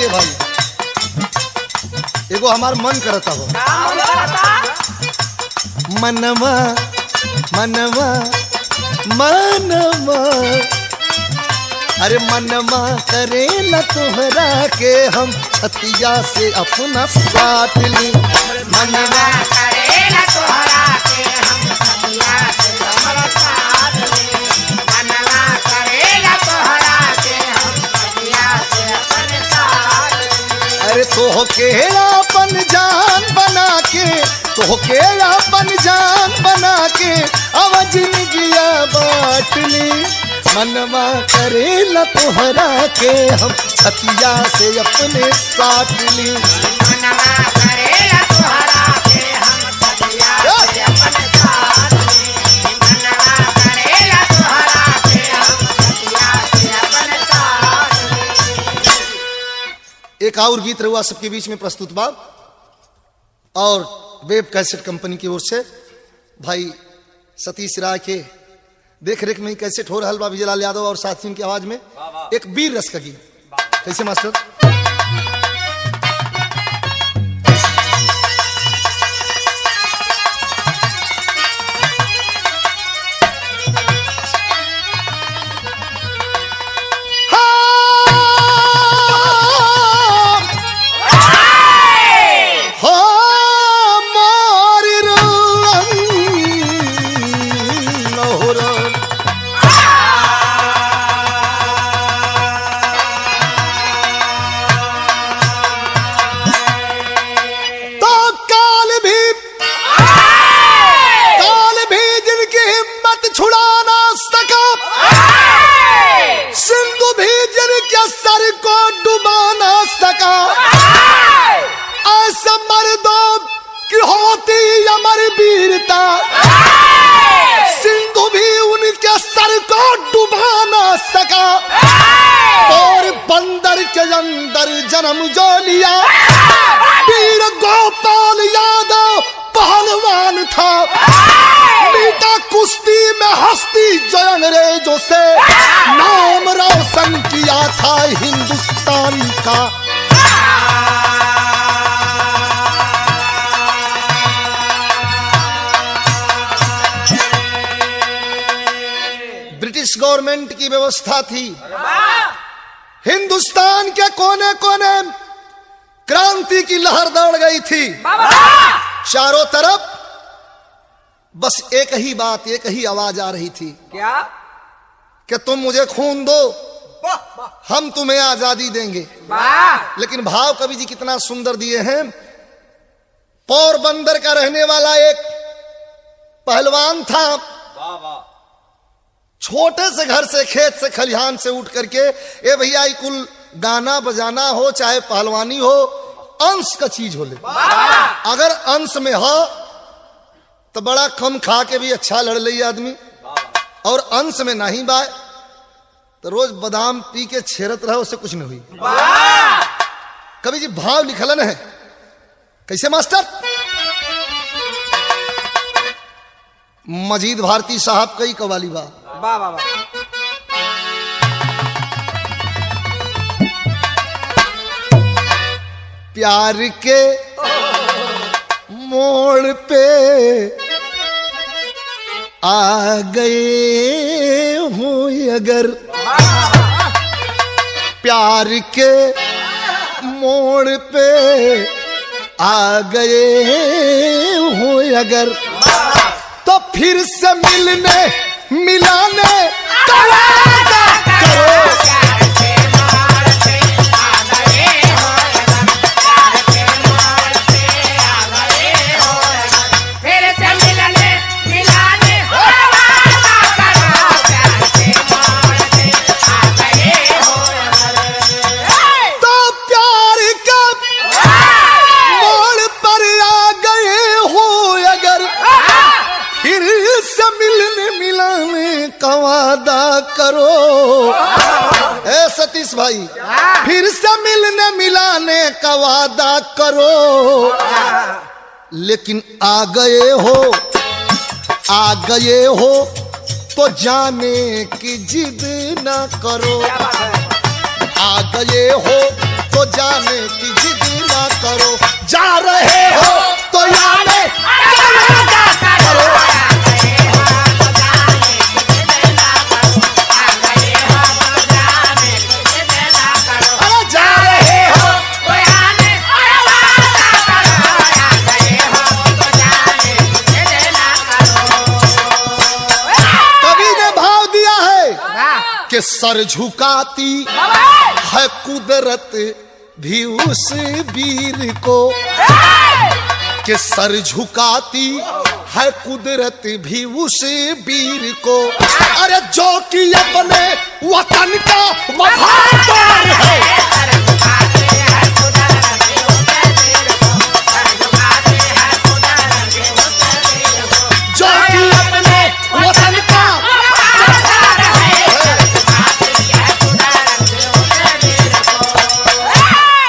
ये भाई एगो हमार मन करता हो मनवा मनवा मनवा अरे मनवा करे न तोहरा के हम छतिया से अपना साथ ली मनवा करे न तोहरा के हम छतिया से अपना साथ ली मनवा करे न तोहरा के हम छतिया से अपने साथ ली अरे तोहके अपन जान बना के तोहके अपन जान बना के अब जिंदगिया बाँट ली मनवा करे न तोहरा के हम छतिया से अपने साथ ली मनवा करे न तोहरा के हम छतिया से अपने साथ ली मनवा करे न तोहरा के हम छतिया से अपने साथ ली। एक और गीत रहुआ सबके बीच में प्रस्तुत बा और वेब कैसेट कंपनी की ओर से भाई सतीश राय के देख रेख में ही कैसेट हो रहा बा विजयलाल यादव और साथियों की आवाज में एक वीर रस का गीत कैसे मास्टर जन्म जो लिया वीर गोपाल यादव पहलवान था मीटा कुश्ती में हस्ती जो अंग्रेजों से नाम रोशन किया था हिंदुस्तान का ब्रिटिश गवर्नमेंट की व्यवस्था थी हिंदुस्तान के कोने कोने क्रांति की लहर दौड़ गई थी चारों तरफ बस एक ही बात एक ही आवाज आ रही थी क्या कि तुम मुझे खून दो हम तुम्हें आजादी देंगे लेकिन भाव कवि जी कितना सुंदर दिए हैं पोरबंदर का रहने वाला एक पहलवान था छोटे से घर से खेत से खलिहान से उठ करके ए भैया कुल गाना बजाना हो चाहे पहलवानी हो अंश का चीज हो ले अगर अंश में हो तो बड़ा कम खा के भी अच्छा लड़ ले आदमी और अंश में नहीं बाय तो रोज बादाम पी के छेरत रहे उससे कुछ नहीं हुई कवि जी भाव लिखलन है कैसे मास्टर मजीद भारती साहब कई कवाली बा वाह वाह प्यार के मोड़ पे आ गए हूँ अगर प्यार के मोड़ पे आ गए हूँ अगर तो फिर से मिलने मिलाने का वादा करो वादा करो ए सतीश भाई फिर से मिलने मिलाने का वादा करो लेकिन आ गए हो तो जाने की जिद ना करो आ गए हो तो जाने की जिद ना करो, जा रहे हो तो याने चलेगा करो, अरे जा रहे हो। कवि ने भाव दिया है कि सर झुकाती है कुदरत भी उस वीर को, कि सर झुकाती है कुदरत भी उस वीर को, अरे जो कि अपने वतन का वफादार है, जो कि अपने वतन का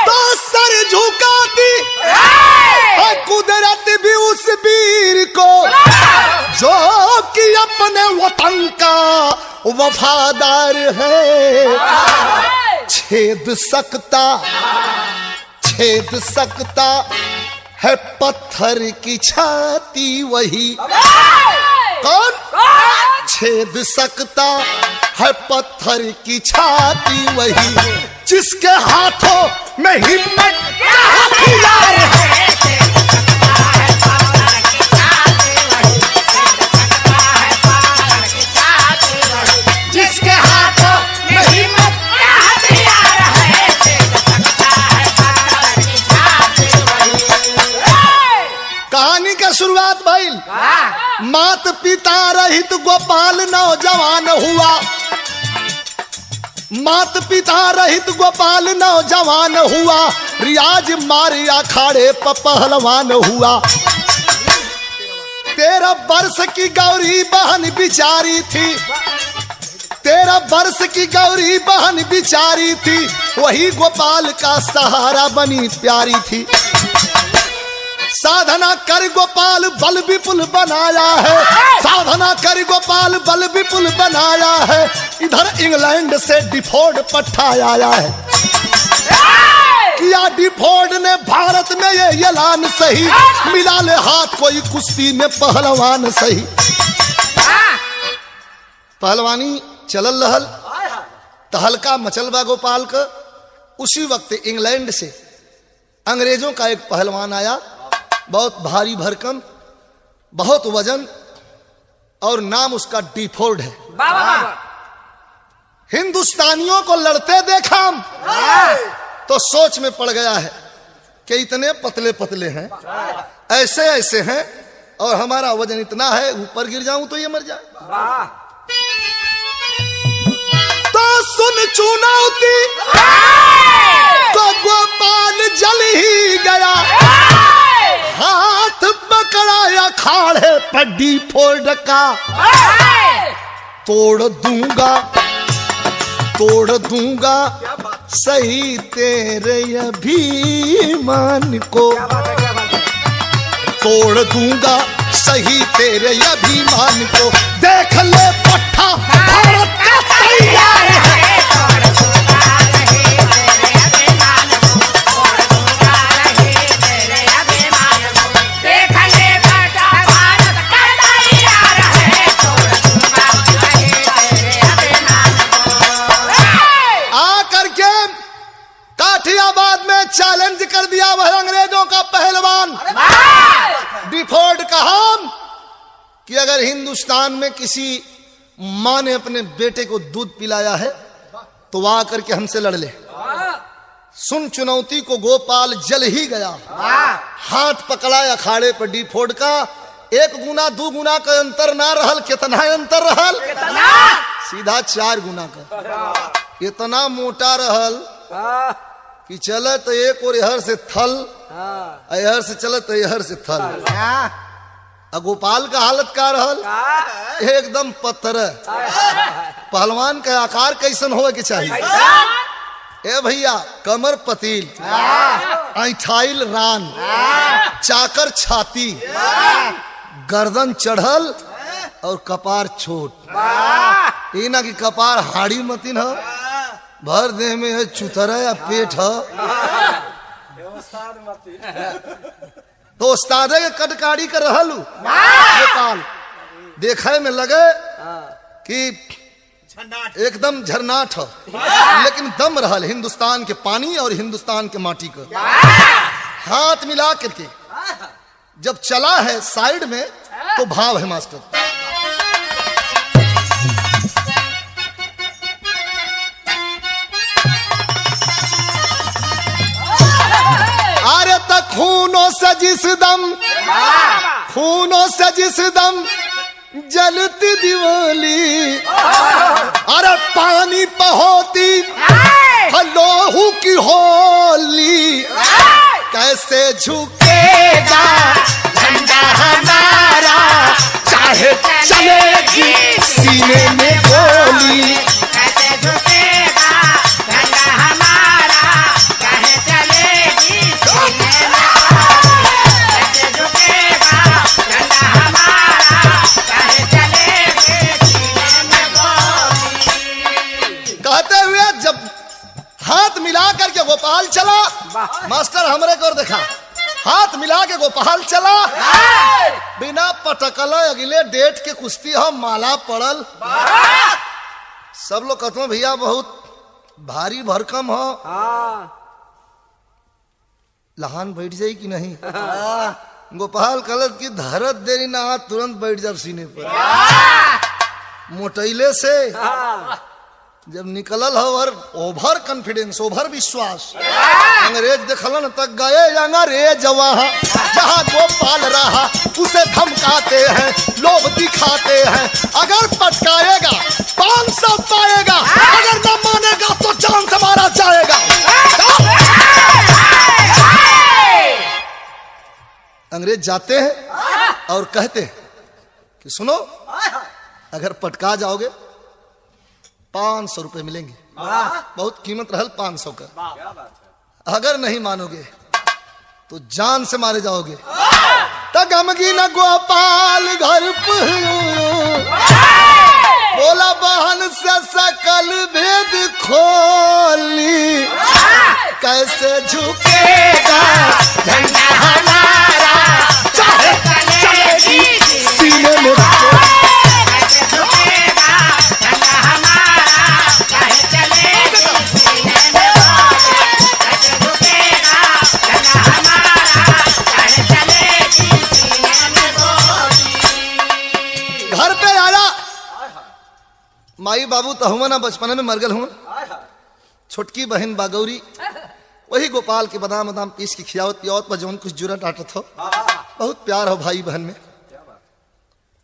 तो सर झुकाती है कुदरत भी उस वीर को, जो कि अपने वतन का वफादार है। छेद सकता है पत्थर की छाती वही, कौन छेद सकता है पत्थर की छाती वही, जिसके हाथों में हिम्मत का हथियार है, जिसके हाथों में हिम्मत का हथियार है। कहानी का शुरुआत भइल मात पिता रहित गोपाल नौजवान हुआ, मात पिता रहित गोपाल नौजवान हुआ, रियाज मारे अखाड़े पर पहलवान हुआ। 13 वर्ष की गौरी बहन बिचारी थी, 13 वर्ष की गौरी बहन बिचारी थी, वही गोपाल का सहारा बनी प्यारी थी। साधना कर गोपाल बल विपुल बनाया है, साधना कर गोपाल बल विपुल बनाया है, इधर इंग्लैंड से डिफोर्ड पट्टा आया है। किया डिफोर्ड ने भारत में ये ऐलान सही, मिला ले हाथ कोई कुश्ती में पहलवान सही। पहलवानी चलल रहल, तहलका मचलबा गोपाल का। उसी वक्त इंग्लैंड से अंग्रेजों का एक पहलवान आया, बहुत भारी भरकम, बहुत वजन, और नाम उसका डिफोर्ड है। हिंदुस्तानियों को लड़ते देखा तो सोच में पड़ गया है कि इतने पतले पतले हैं, ऐसे ऐसे हैं, और हमारा वजन इतना है, ऊपर गिर जाऊं तो ये मर जाए। तो सुन चुनौती तो गोपाल जल ही गया, हाथ पकड़ाया खाड़े पर डिफोर्ड का, तोड़ दूंगा सही तेरे अभिमान को, तोड़ दूंगा सही तेरे अभिमान को, देख ले पट्टा भारत का तैयार है। चैलेंज कर दिया वह अंग्रेजों का पहलवान डिफोर्ड। कहा कि अगर हिंदुस्तान में किसी माँ ने अपने बेटे को दूध पिलाया है तो वह आकर के हमसे लड़ ले। सुन चुनौती को गोपाल जल ही गया, हाथ पकड़ा अखाड़े पर डिफोर्ड का। 1 गुना 2 गुना का अंतर ना रहल, कितना अंतर रहल? सीधा 4 गुना का। इतना मोटा रहल कि चले तो एक और यहर से थल, यहर से चले तो यहर से थल। गोपाल का हालत का रहल? एकदम पत्थर। पहलवान का आकार कैसन होवे के चाहिए? ए भैया, कमर पतील, ऐठाइल रान, चाकर छाती, गर्दन चढ़ल और कपार छोट। ये ना कि कपार हाड़ी मतीन हो, भर देह में है चुतरा या पेट है। तो उस्तादे के कटकारी कर रहलू गोपाल देखे में लगे कि एकदम झरनाट है, लेकिन दम रहल हिंदुस्तान के पानी और हिंदुस्तान के माटी का। हाथ मिला करके जब चला है साइड में तो भाव है मास्टर। अरे तक खूनों से जिस दम जलती दिवाली, अरे पानी पे होती लोहू की होली, कैसे झुकेगा झंडा हमारा, चाहे चलेगी सीने में गोली। कैसे झुकेगा झंडा हमारा, चाहे चलेगी सीने में गोली। कैसे झुकेगा झंडा हमारा, चाहे चलेगी सीने में गोली। कहते हुए जब हाथ मिला करके गोपाल चला, मास्टर हमरे को देखा, हाथ मिला के गोपाल चला, बिना पटकल अगले डेट के कुश्ती हम माला पड़ल। सब लोग कहते हैं भैया बहुत भारी भरकम हो, लहान बैठ जाई कि नहीं। गोपाल कहलत की धरत देरी ना हाथ तुरंत बैठ जा सीने पर। मोटैले से जब निकलल हो और ओवर कॉन्फिडेंस, ओवर विश्वास, अंग्रेज देखलन तक गए अंग्रेज वहां जहां गोपाल रहा, उसे धमकाते हैं, लोग दिखाते हैं, अगर पटकाएगा 500 पाएगा, अगर न मानेगा तो जान से मारा जाएगा। अंग्रेज जाते हैं और कहते हैं कि सुनो, अगर पटका जाओगे 500 रुपए मिलेंगे। बहुत कीमत रहल 500 का। अगर नहीं मानोगे तो जान से मारे जाओगे। तगमगी न गोपाल घर बोला बहन से सकल भेद खोली, कैसे झुकेगा झंडा हमारा, चाहे चलेगी सीने में गोली। माई बाबू तो हुआ ना बचपन में मरगल हुआ, छोटकी बहन बागौरी वही गोपाल के बादाम बादाम पीस की खियावत पियावत पर जौन कुछ जुरत आटत हो। बहुत प्यार हो भाई बहन में।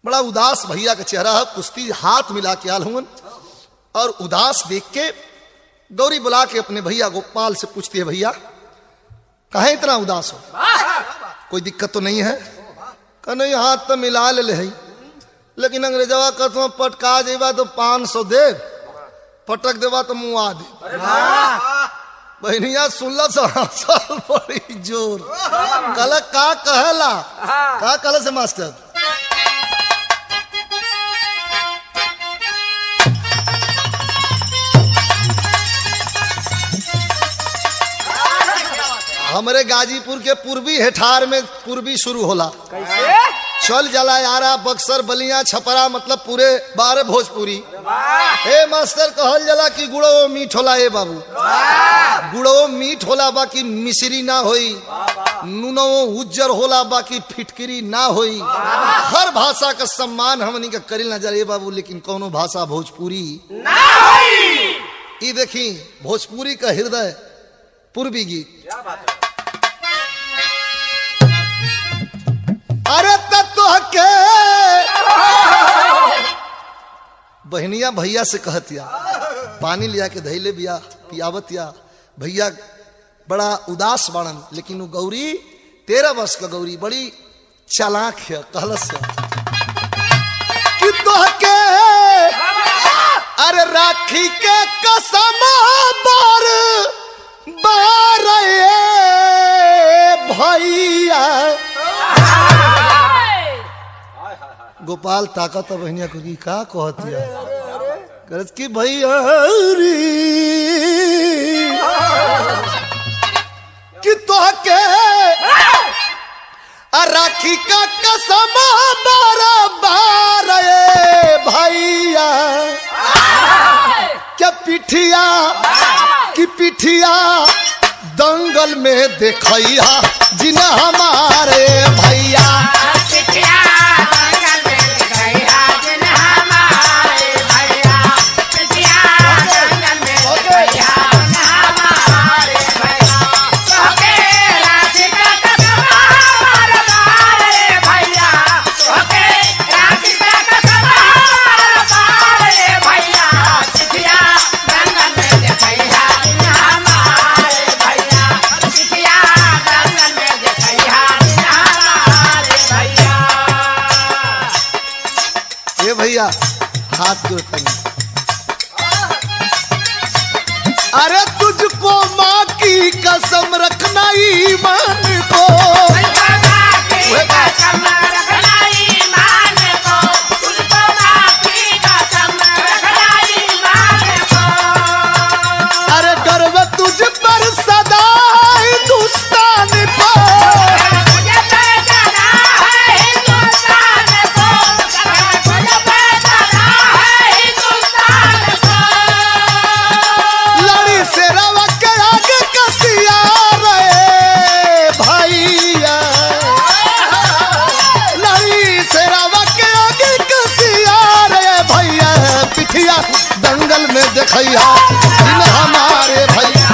बड़ा उदास भैया का चेहरा है, कुश्ती हाथ मिला के आल हुआ और उदास देख के गौरी बुला के अपने भैया गोपाल से पूछती है, भैया कहे इतना उदास हो, कोई दिक्कत तो नहीं है। कह नहीं, हाथ तो मिला ले है, लेकिन अंग्रेजवा कहते पटका जेबा तो 500 दे, पटक देवा तो मुँह आ दे। बहनिया सुनला साल बड़ी जोर कल का कहला का कहला से मास्टर। हमारे गाजीपुर के पूर्वी हेठार में पूर्वी शुरू होला, चल जला यारा बक्सर बलिया छपरा, मतलब पूरे 12 भोजपुरी। ए मास्टर कहल जला कि गुड़ो मीठ होला। ए बाबू गुड़ो मीठ होला, बाकी मिश्री ना होई, नूनो उज्जर होला, बाकी फिटकरी ना होई। हर भाषा का सम्मान हमनी का करिल नजर ए बाबू, लेकिन कोनो भाषा भोजपुरी ना होई। ई देखी भोजपुरी का हृदय पूर्वी गीत। अरे तत्व के बहनिया भैया से कहतिया, पानी लिया के धैले बिया पियावतिया। भैया बड़ा उदास बाड़न, लेकिन वो गौरी 13 वर्ष का गौरी बड़ी चालाक है। कहलस कि तो के अरे राखी के कसम बार बार भैया। गोपाल ताकत बहनिया को का कहतिया, करत की भैया राखी का कसम बार भैया क्या पिठिया की पिठिया दंगल में देखैया जिना हमारे भैया भैया हाथ जोड़ते अरे तुझको माँ की कसम रखना ईमान को अरे गर्व तुझ पर सदा हिंदुस्तान दंगल में देखैया जिन हमारे भैया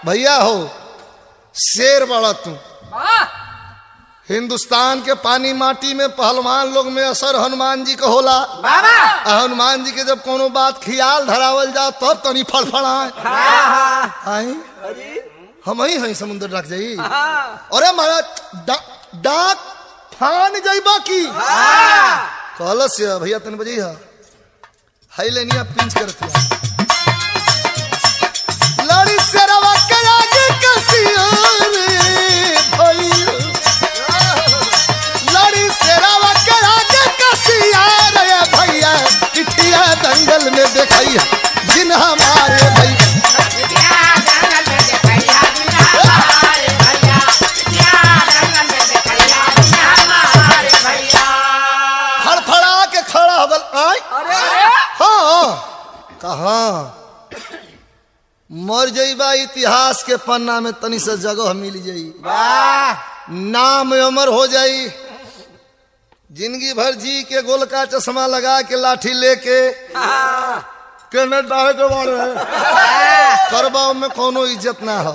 भैया हो शेर बड़ा तू हिंदुस्तान के पानी माटी में पहलवान लोग में असर हनुमान जी का होला हनुमान जी के जब कोनो बात खियाल धरावल जाओ तब तनी फड़फड़ाए हम ही हैं समुद्र रख जाई अरे महाराज डाक फान जाइबा की कहलस भैया तन बजैया हाई लेनिया पिंच करती लड़ी सेरवा के आगे कसिया भैया लड़ी सेरवा के आगे कसिया रे भैया पिठिया दंगल में देखैया जिन हमारे भैया फड़फड़ा के खड़ा हबल हाँ कहाँ मर जाइबा इतिहास के पन्ना में तनी से जगह मिल जाई नाम अमर हो जाई जिंदगी भर जी के गोल का चश्मा लगा के लाठी लेके करबाओ में कोनो इज्जत ना हो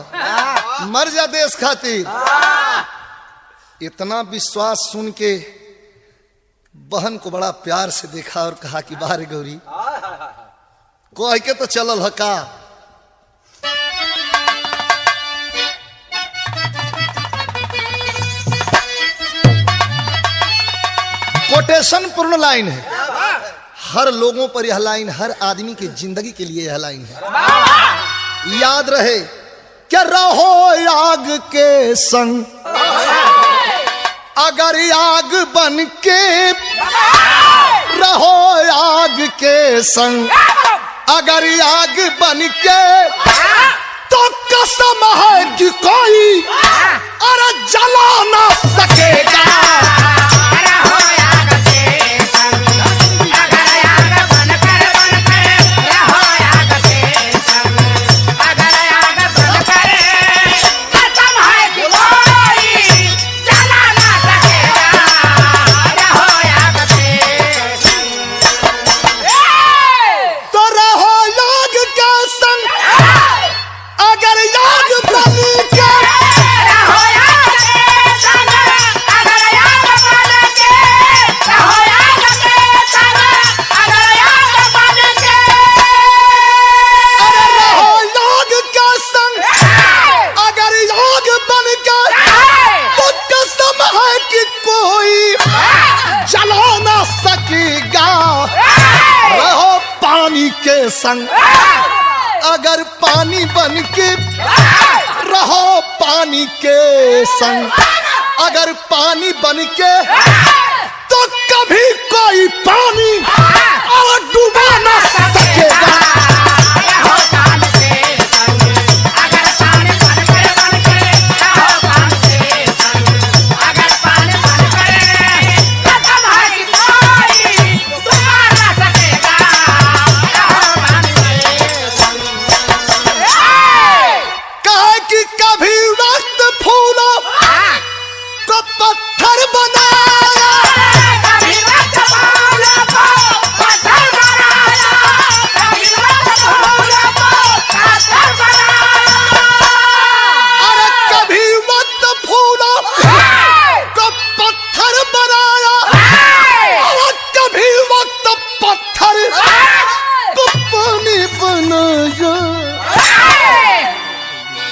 मर जा देश खातिर इतना विश्वास सुन के बहन को बड़ा प्यार से देखा और कहा कि बाहर गौरी कह के तो चलल है का कोटेशन पूर्ण लाइन है हर लोगों पर यह लाइन हर आदमी की जिंदगी के लिए यह लाइन है याद रहे क्या रहो आग के संग अगर आग बन के रहो आग के संग अगर आग बन के तो कसम है कि कोई अरे जला ना सकेगा अगर याद बन के संग, अगर पानी बन के रहो पानी के संग, अगर पानी बन के तो कभी कोई पानी और डूबा ना सकेगा।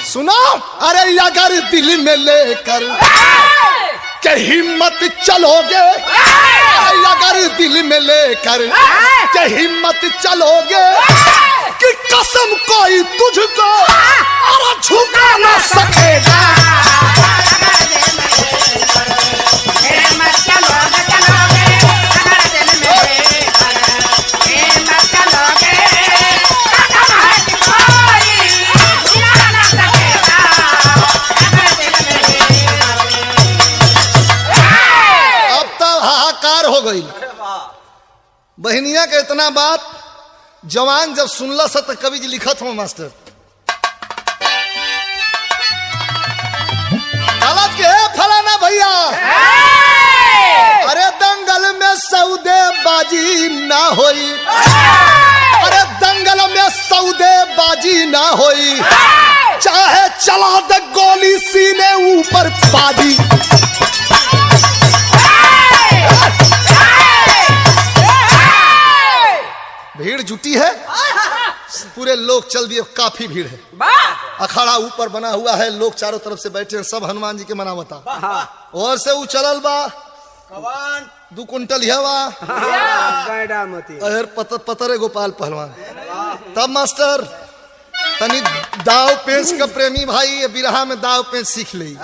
सुनो, अरे अगर दिल में लेकर के हिम्मत चलोगे, अगर दिल में लेकर के हिम्मत चलोगे कि कसम कोई तुझको और झुका ना सकेगा। हो गई बहनिया के इतना बात जवान जब सुनला सा तो कवि जी लिखत हो मास्टर हालत के फलाना भैया, अरे दंगल में सौदे बाजी ना होई, अरे दंगल में सौदे बाजी ना होई, चाहे चला दे गोली सीने ऊपर बाजी। भीड़ जुटी है, पूरे लोग चल दिए, काफी भीड़ है, अखाड़ा ऊपर बना हुआ है, लोग चारों तरफ से बैठे हैं, सब हनुमान जी के मनावता और से उचलल बा 2 कुंटल हवा पतरे गोपाल पहलवान। तब मास्टर तनी दाव पेंच का प्रेमी भाई ये बिरहा में दाव पेंच सीख ली।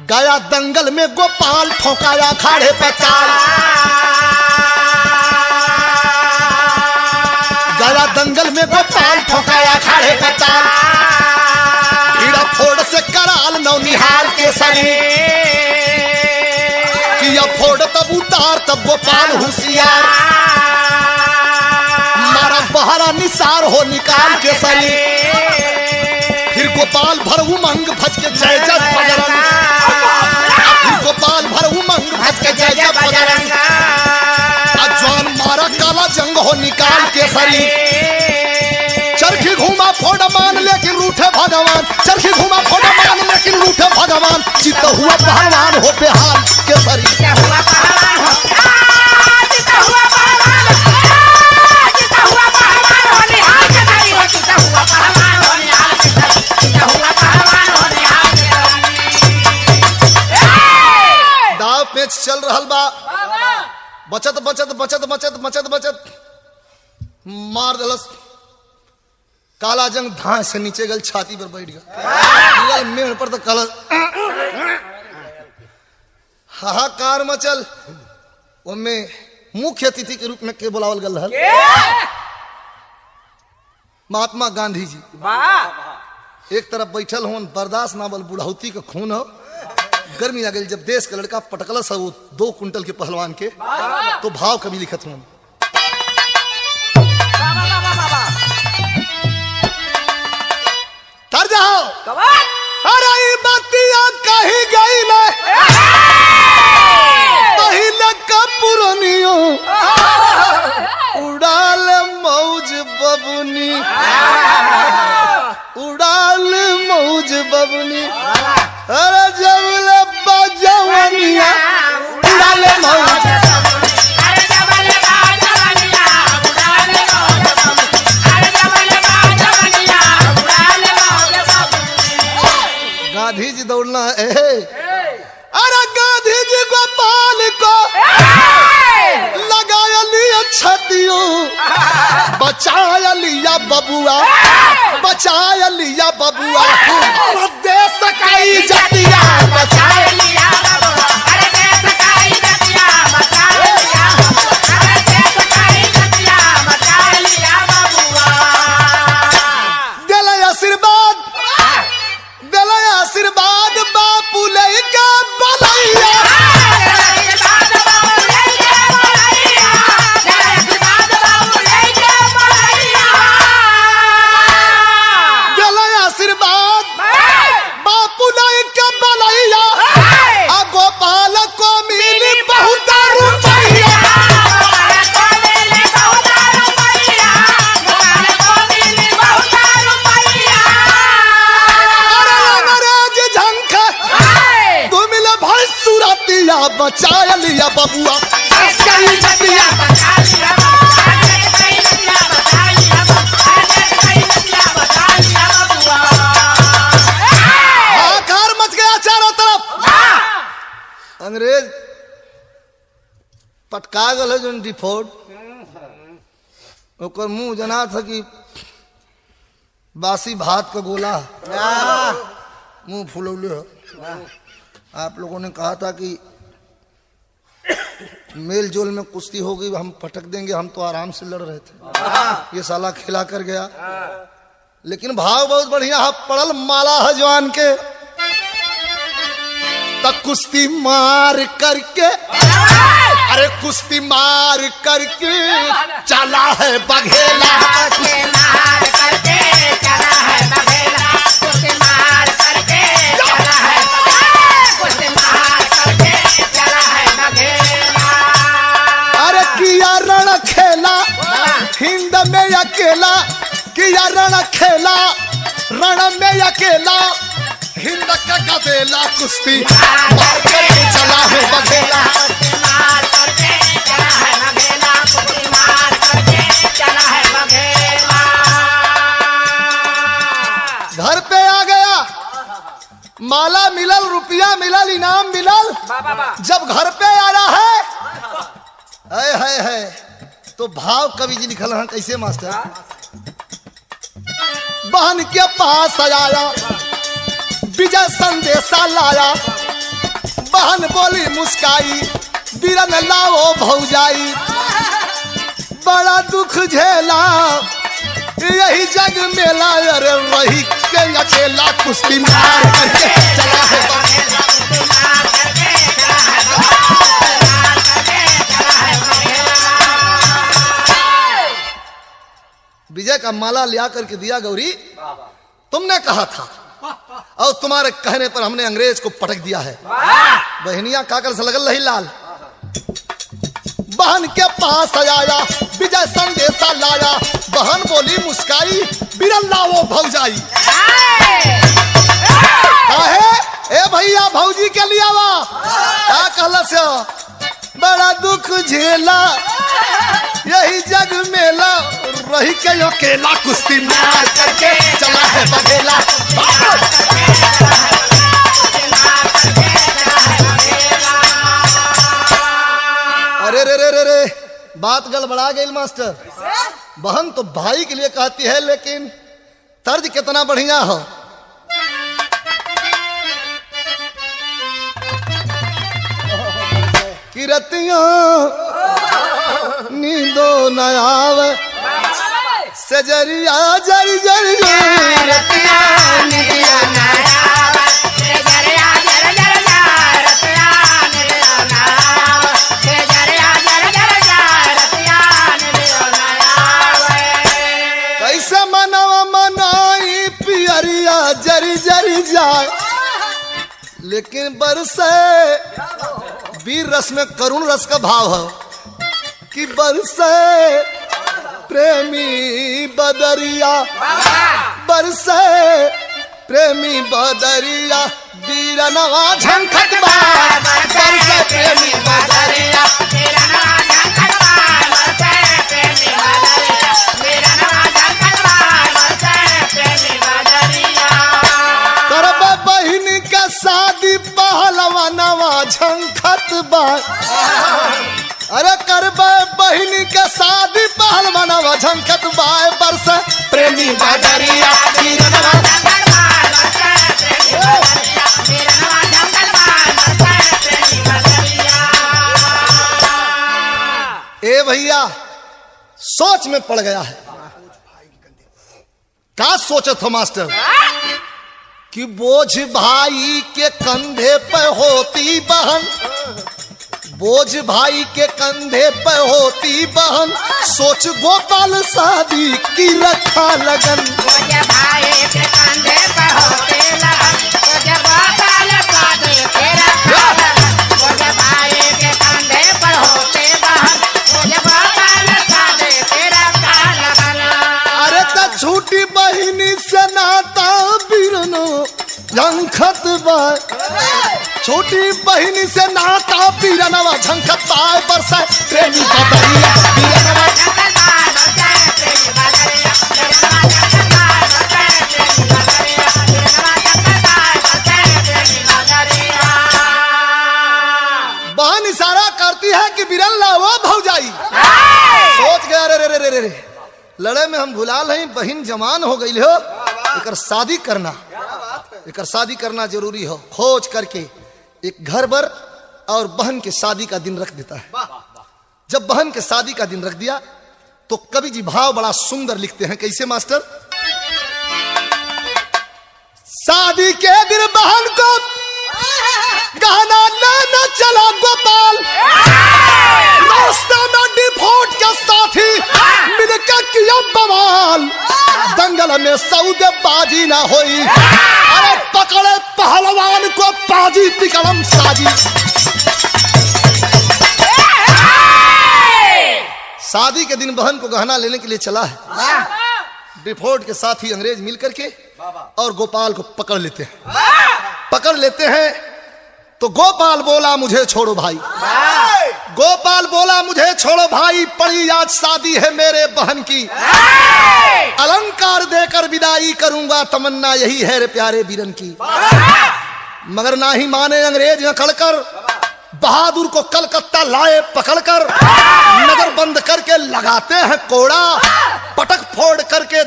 गया दंगल में गोपाल ठोकाया खाड़े पे ताल, गया दंगल में गोपाल ठोकाया खाड़े पे ताल, हीरा फोड़ से कराल नौनिहाल के सनी, किया फोड़ तब उतार तब गोपाल होशियार, मारा बहरा निसार हो निकाल के सनी, फिर गोपाल भर उमंग भज के जय जय बजरंग, फिर गोपाल भर उमंग भज के जय जय बजरंग, अजवान मारा काला जंग हो निकाल के सरी, चरखी घूमा फोड़ मान लेकिन रूठे भगवान, चरखी घूमा फोड़ मान लेकिन रूठे भगवान, चित हुआ पहलवान हो बेहाल के सरी। दाव पेच चल रहल बा, बचत बचत बचत बचत बचत बचत मार दलस, काला जंग धां से नीचे गल, छाती पर बैठ गया, मेड़ पर तो काला हाहाकार मचल। उनमें मुख्य अतिथि के रूप में के बुलावल गल हल महात्मा गांधी जी। एक तरफ बैठल होन, बर्दाश्त ना बल बुढ़ौती का खून हो, गर्मी आ गई, जब देश का लड़का पटकला सा वो 2 कुंटल के पहलवान के, तो भाव कभी लिखत हूं, तर जाओ अरे बतिया कही गई ले पहले का पुरानियों, उड़ाल मौज बबुनी, उड़ाल मौज बबुनी, अरे जब जवनिया उड़ाल मौज, गांधी जी दौड़ना है, अरे गांधी जी गोपाल को लगाया लिया छतियो बचाया लिया बबुआ बचाया लिया बबुआ देश का इज्जतिया बचाया लिया बबुआ अरे देश का इज्जतिया बचा लिया अरे देश का इज्जतिया बचा लिया बबुआ दिला आशीर्वाद बापू लेके बलैया गोपाल को मिली बहुत रुपया अंग्रेज झंख तू मिले भाई सुरतिया बचा लिया बबुआ हाहाकार मच गया चारों तरफ। अंग्रेज पटका गल जो डिफोर्ड ओकर मुंह जना था कि बासी भात का गोला मुंह फुलौले हो। आप लोगों ने कहा था कि मेल जोल में कुश्ती होगी हम पटक देंगे, हम तो आराम से लड़ रहे थे, ये साला खिला कर गया। लेकिन भाव बहुत बढ़िया है, पड़ल माला हजवान के तक कुश्ती मार करके अरे कुश्ती मार करके चला है बघेला अरे किया रण खेला हिंद में अकेला किया रण खेला रण में अकेला हिंद का गदेला कुश्ती मार करके चला है बघेला घर पे आ गया, माला मिलल, रुपया मिलल, इनाम मिलल। जब घर पे आया है तो भाव कवि जी लिखल है कैसे मास्टर। बहन के पास आया विजय संदेशा लाया, बहन बोली मुस्काई बीरन लाओ भौजाई, बड़ा दुख झेला यही जग मेला, अरे वही के अकेला कुश्ती मार करके चला है विजय का माला लिया करके दिया गौरी, तुमने कहा था और तुम्हारे कहने पर हमने अंग्रेज को पटक दिया है। बहनिया काकर से लगल रही लाल। बहन के पास आया विजय संदेशा लाया, बहन बोली मुस्काई बिरल लाओ भौजाई। काहे ए भैया भौजी के लिए आवा क्या कहला से बड़ा दुख झेला यही जग मेला, रही के अकेला कुश्ती मार करके चला है बघेला। अरे रे रे रे रे बात गड़बड़ा गई मास्टर। बहन तो भाई के लिए कहती है लेकिन तर्ज कितना बढ़िया हो। किरतिया नींदो न आवे सजरिया जरी जरी रतिया नींदिया न आवे सजरिया जरी जरी रतिया नींदिया न आवे सजरिया जरी जरी रतिया नींदिया न आवे। कैसे मनवा मनाई पियरिया जरी जरी जाए, लेकिन बरसे वीर रस में करुण रस का भाव है कि बरसे प्रेमी बदरिया, बरसे प्रेमी बदरिया वीरनवा झंखट बार, बरसे प्रेमी बदरिया वीरनवा झंखट बार, बरसे प्रेमी बदरिया वीरनवा झंखट बार, बरसे प्रेमी बदरिया। करब बहिनी का शादी पहलवानवा झंखट बार, अरे करबे बहिनी के शादी पहलवानवा झंकत बाय बरस प्रेमी बदरिया ए भैया सोच में पड़ गया है। क्या सोचत हो मास्टर कि बोझ भाई के कंधे पे होती बहन, बोझ भाई के कंधे पे होती बहन, सोच गोपाल शादी की रखा लगन। बोझ भाई के कंधे पे होती लगन, बोझ गोपाल शादी की रखा लगन। बोझ भाई के कंधे पर होती बहन, बोझ गोपाल शादी की रखा लगन। अरे त झूठी बहिनी से नाता बिरनो झंखत बा, छोटी बहिनी से नाता पीरनवा झंखत बाय बरसा प्रेमी बदरिया पीरनवा झंखत बाय बरसा प्रेमी बदरिया, पीरनवा झंखत बाय बरसा प्रेमी बदरिया, पीरनवा झंखत बाय बरसा प्रेमी बदरिया। बहन इशारा करती है कि बिरन लाओ भौजाई। सोच गया रे रे रे रे रे लड़े में हम भुला नहीं, बहन जवान हो गई हो, एकर शादी करना, एकर शादी करना जरूरी हो। खोज करके एक घर भर और बहन के शादी का दिन रख देता है। जब बहन के शादी का दिन रख दिया तो कवि जी भाव बड़ा सुंदर लिखते हैं। कैसे मास्टर? शादी के दिन बहन को गहना लेना चला गोपाल, रास्ते में डिफोट के साथी मिलकर किया बवाल, दंगल में सौदेबाजी ना हुई, अरे पकड़े पहलवान को बाजी तिकड़म साजी। शादी के दिन बहन को गहना लेने के लिए चला है, डिफोट के साथी अंग्रेज मिलकर के और गोपाल को पकड़ लेते हैं। पकड़ लेते हैं तो गोपाल बोला मुझे छोड़ो भाई, गोपाल बोला मुझे छोड़ो भाई, पड़ी आज शादी है मेरे बहन की, अलंकार देकर विदाई करूंगा, तमन्ना यही है रे प्यारे बीरन की। मगर ना ही माने अंग्रेज अकड़कर बहादुर को कलकत्ता लाए पकड़कर, नजर बंद करके लगाते हैं कोड़ा, पटक फोड़ करके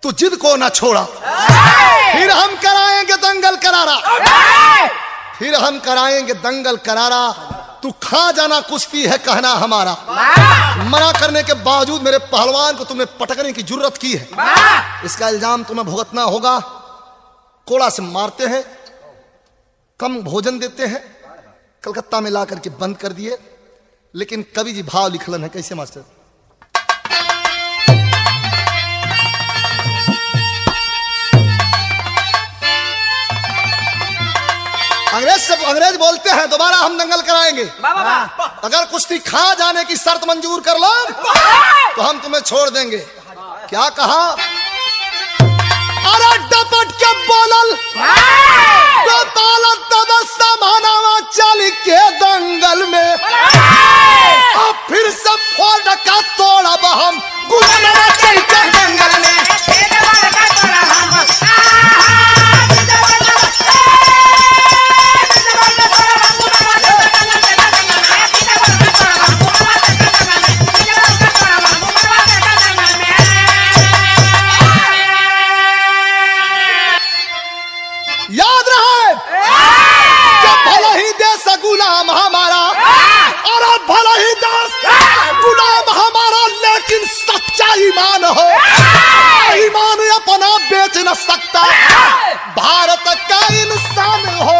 तू जिद को ना छोड़ा, फिर हम कराएंगे दंगल करारा, फिर हम कराएंगे दंगल करारा, तू खा जाना कुश्ती है कहना हमारा। मना करने के बावजूद मेरे पहलवान को तुमने पटकने की जुर्रत की है, इसका इल्जाम तुम्हें भुगतना होगा। कोड़ा से मारते हैं, कम भोजन देते हैं, कलकत्ता में ला करके बंद कर दिए। लेकिन कवि जी भाव लिखलन है। कैसे मास्टर? अंग्रेज बोलते हैं दोबारा हम दंगल कराएंगे, अगर कुश्ती खा जाने की शर्त मंजूर कर लो तो हम तुम्हें छोड़ देंगे। क्या कहा? अरे डपट के बोलल गोपाल तब समानावा चल के दंगल में, अब फिर से फोड़ का तोड़ा हम गुजरना चल के दंगल में। याद रहे कि भला ही देश गुलाम हमारा, और भला ही देश गुलाम हमारा, लेकिन सच्चा ईमान हो, ईमान अपना बेच न सकता, भारत का इंसान हो।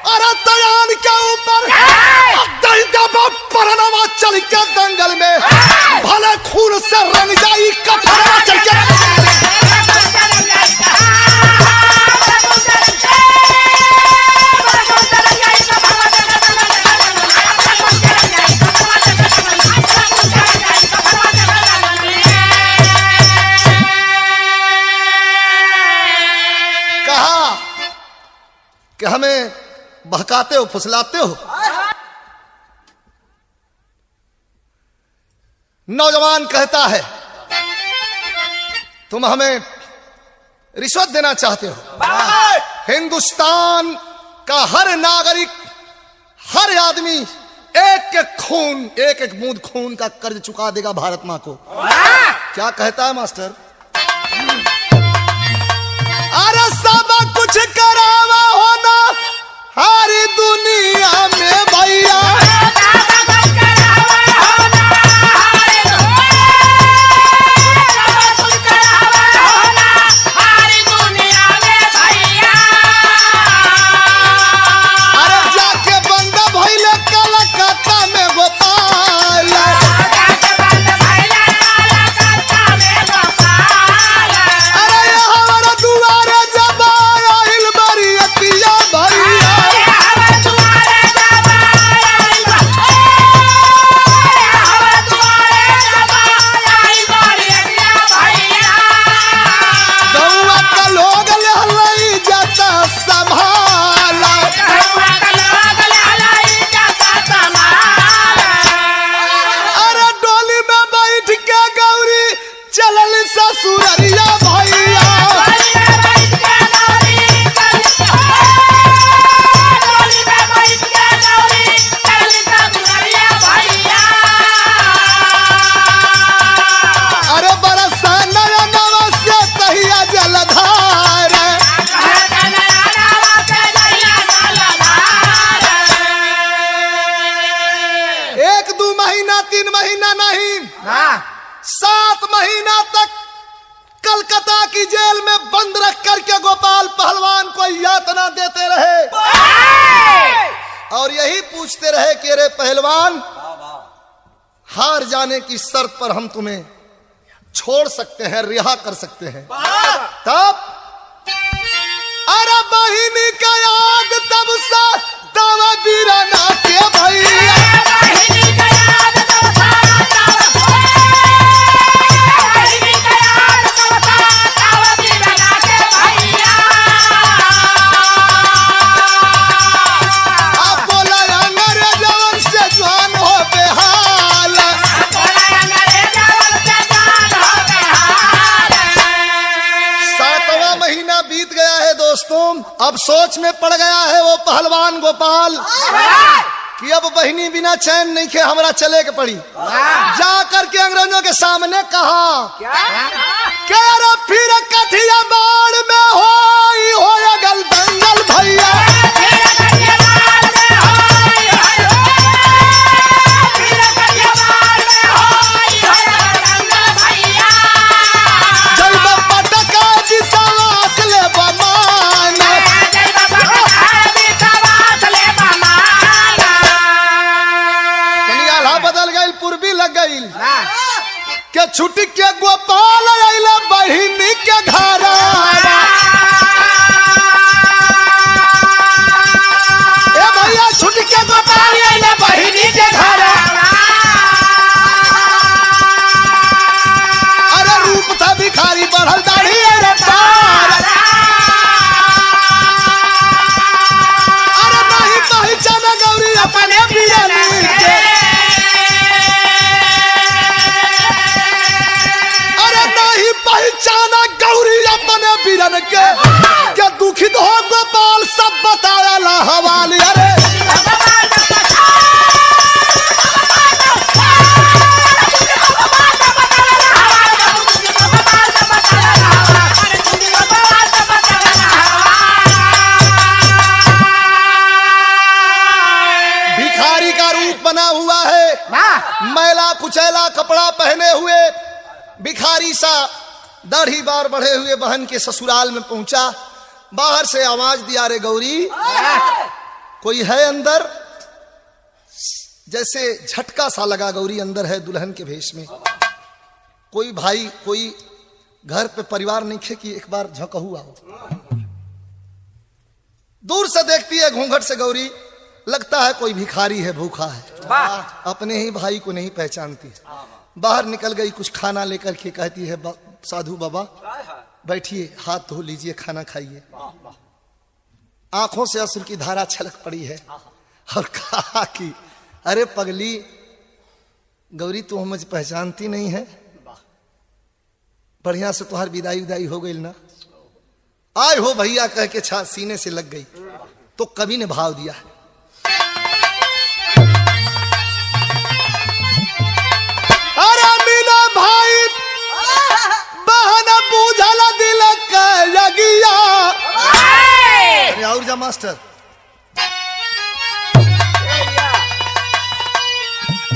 अरे दयान के ऊपर परनवा चल के दंगल में, भले खून से रंग जाई कफनवा चल के। कि हमें बहकाते हो, फुसलाते हो। नौजवान कहता है तुम हमें रिश्वत देना चाहते हो। हिंदुस्तान का हर नागरिक, हर आदमी एक एक बूंद खून का कर्ज चुका देगा भारत माँ को। क्या कहता है मास्टर? अरे सब कुछ करावा होना हरी दुनिया में भैया, ससुरिया भैया, अरे बरसा नया नवा से तहिया जलधार, एक दो महीना 3 महीना नहीं 7 महीना तक कलकत्ता की जेल में बंद रख करके गोपाल पहलवान को यातना देते रहे और यही पूछते रहे कि अरे पहलवान, हार जाने की शर्त पर हम तुम्हें छोड़ सकते हैं, रिहा कर सकते हैं। तब अरे बहिनी का याद तब सा तब बीराना के भैया, अब सोच में पड़ गया है वो पहलवान गोपाल कि अब बहिनी बिना चैन नहीं खे, हमरा चले के पड़ी। जाकर के अंग्रेजों के सामने कहा क्या रे फिर कथिया बाढ़ में हो गल दंगल भैया, के छुट्टी के गोपाल आइला बहिनी के घर, ए भैया छुट्टी के गोपाल आइला बहिनी के घर, अरे रूप था भिखारी बढ़ल दाढ़ी अरे नहीं पहचाना गौरी अपने बिरनी के, पहचाना गौरी अपने बीरन के दुखित हो गोपाल सब बताया ला हवाली। अरे भिखारी का रूप बना हुआ है, मैला कुचैला कपड़ा पहने हुए भिखारी सा दाढ़ी बार बढ़े हुए बहन के ससुराल में पहुंचा। बाहर से आवाज दिया, रे गौरी कोई है अंदर? जैसे झटका सा लगा, गौरी अंदर है दुल्हन के भेष में। कोई भाई कोई घर पे परिवार नहीं खे कि एक बार झकहू आओ। दूर से देखती है घूंघट से गौरी, लगता है कोई भिखारी है, भूखा है, अपने ही भाई को नहीं पहचानती। बाहर निकल गई, कुछ खाना लेकर के कहती है, साधु बाबा बैठिए, हाथ धो लीजिए, खाना खाइए। आंखों से अश्रु की धारा छलक पड़ी है और कहा कि अरे पगली गौरी, तू मुझे पहचानती नहीं है? बढ़िया से तुम्हारी विदाई विदाई हो गई ना? आए हो भैया कह के छा सीने से लग गई। तो कवि ने भाव दिया है, अगिया। अरे और जा मास्टर।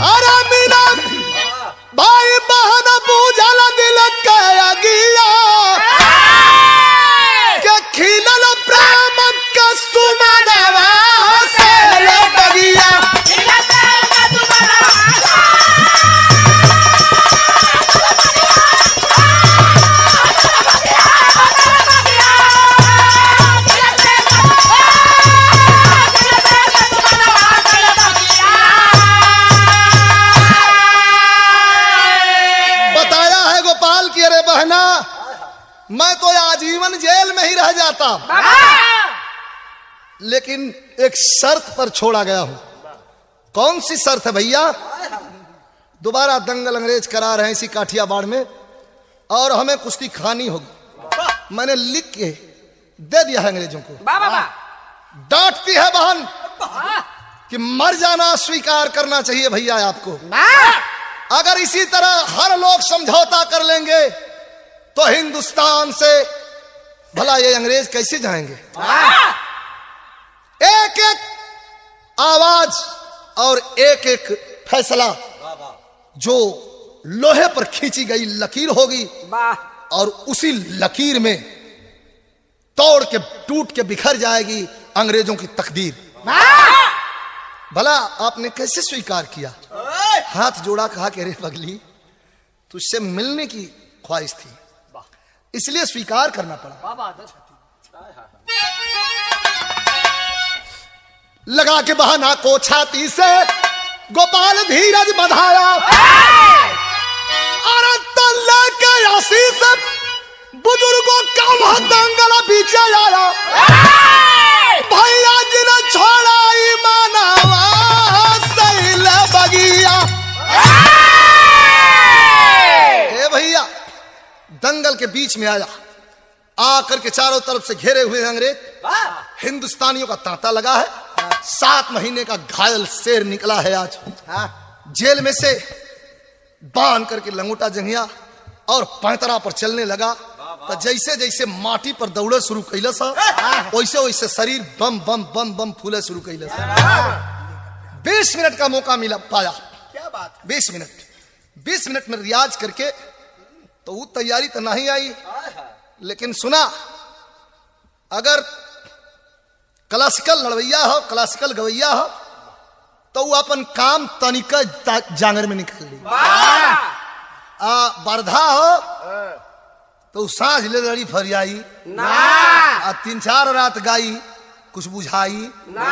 अरे मीना भाई बहन पूजल दिल के अगिया के खिलल प्रेम के सुमनवा से बगिया। मैं तो आजीवन जेल में ही रह जाता, लेकिन एक शर्त पर छोड़ा गया हूं। कौन सी शर्त है भैया? दोबारा दंगल अंग्रेज करा रहे हैं इसी काठियावाड़ में और हमें कुश्ती खानी होगी। मैंने लिख के दे दिया है अंग्रेजों को। डांटती है बहन कि मर जाना स्वीकार करना चाहिए भैया आपको। अगर इसी तरह हर लोग समझौता कर लेंगे तो हिंदुस्तान से भला ये अंग्रेज कैसे जाएंगे? एक एक आवाज और एक एक फैसला जो लोहे पर खींची गई लकीर होगी और उसी लकीर में तोड़ के टूट के बिखर जाएगी अंग्रेजों की तकदीर। भला आपने कैसे स्वीकार किया? हाथ जोड़ा, कहा कि अरे पगली तुझसे मिलने की ख्वाहिश थी इसलिए स्वीकार करना पड़ा। लगा के बहाना को छाती से गोपाल धीरज बधाया। अरे तल्ला के आशीष बुजुर्गों का वह दंगल पीछे आया। भैया जी ने छोड़ा ईमानवा सैल बगिया। ए भैया दंगल के बीच में आया, आकर के चारों तरफ से घेरे हुए अंग्रेज। हिंदुस्तानियों का तांता लगा है। 7 महीने का घायल शेर निकला है आज जेल में से, बांध करके लंगोटा जंघिया और पैंतरा पर चलने लगा। तो जैसे जैसे माटी पर दौड़े शुरू कैला सा वैसे वैसे शरीर बम बम बम बम फूले शुरू कैला सा। 20 मिनट का मौका मिला पाया। क्या बात? 20 मिनट में रियाज करके तो वो तैयारी तो नहीं आई, लेकिन सुना अगर क्लासिकल लड़वैया हो, क्लासिकल गवैया हो तो वो अपन काम तनिका जांगर में निकाल ली। बरधा हो तो सांझ ले लड़ी फरियाई ना, 3-4 रात गाई कुछ बुझाई ना।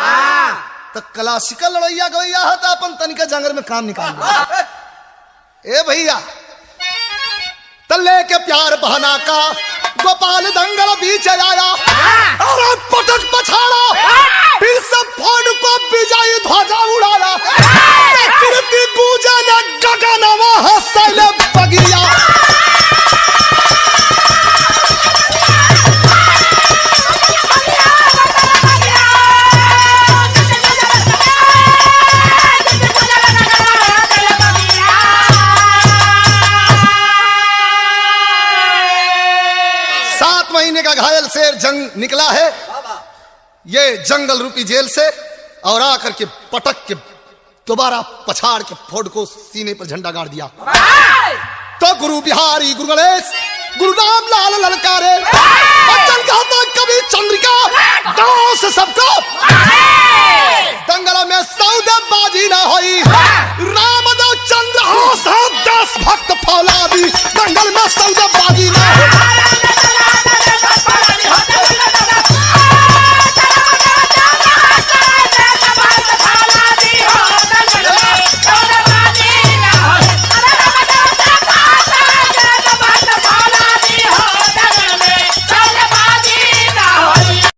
तो क्लासिकल लड़वैया गवैया हो तो अपन तनिका जांगर में काम निकाल ली। ए भैया तल्ले के प्यार बहाना का गोपाल दंगल बीच आया और पटक पछाड़ा, फिर से फोड़ को विजयी ध्वजा उड़ाया। कीर्ति पूजन गगनवा हंसल बगिया। का घायल शेर जंग निकला है ये जंगल रूपी जेल से और आकर के पटक के दोबारा पछाड़ के फोड़ को सीने पर झंडा गाड़ दिया। तो गुरु बिहारी गुरु गणेश गुरु राम लाल ललकारे बच्चन कहता कभी चंद्रिका गांव से सबको दंगल में सौदेबाजी ना हुई।